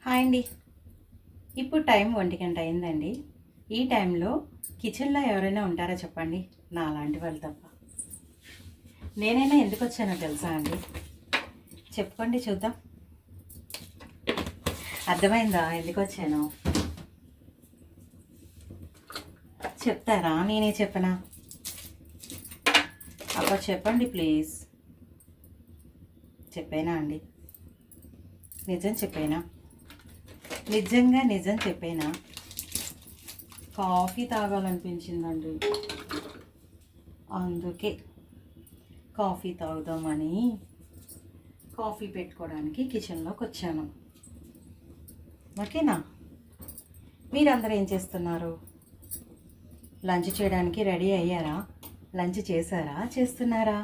Hi అండి. ఇప్పుడు time 1 గంట అయిందండి. ఈ టైంలో కిచెన్లో ఎవరైనా ఉంటారా చెప్పండి? నా లాంటి వాళ్ళు తప్ప. నేనైనా ఎందుకు వచ్చానో తెలుసా అండి? చెప్పుకోండి చూద్దాం. అర్థమైందా ఎందుకు వచ్చానో? చెప్తారా? నేనే చెప్పనా? అబ్బా చెప్పండి ప్లీజ్. చెప్పేనా అండి? నిజం చెప్పేనా? నిజంగా నిజం చెప్పేనా? కాఫీ తాగాలనిపించిందండి, అందుకే కాఫీ తాగుదామని కాఫీ పెట్టుకోవడానికి కిచెన్లోకి వచ్చాను. ఓకేనా? మీరందరూ ఏం చేస్తున్నారు? లంచ్ చేయడానికి రెడీ అయ్యారా? లంచ్ చేశారా? చేస్తున్నారా?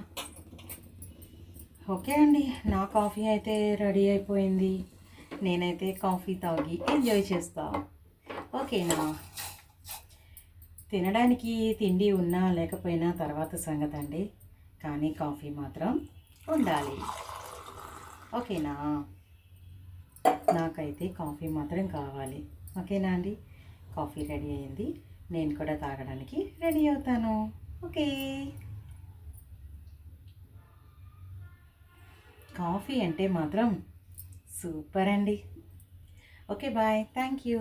ఓకే అండి, నా కాఫీ అయితే రెడీ అయిపోయింది. నేనైతే కాఫీ తాగి ఎంజాయ్ చేస్తా. ఓకేనా? తినడానికి తిండి ఉన్నా లేకపోయినా తర్వాత సంగతి అండి, కానీ కాఫీ మాత్రం ఉండాలి. ఓకేనా? నాకైతే కాఫీ మాత్రం కావాలి. ఓకేనా అండి? కాఫీ రెడీ అయింది, నేను కూడా తాగడానికి రెడీ అవుతాను. ఓకే. కాఫీ అంటే మాత్రం సూపర్ అండి. Okay bye, thank you.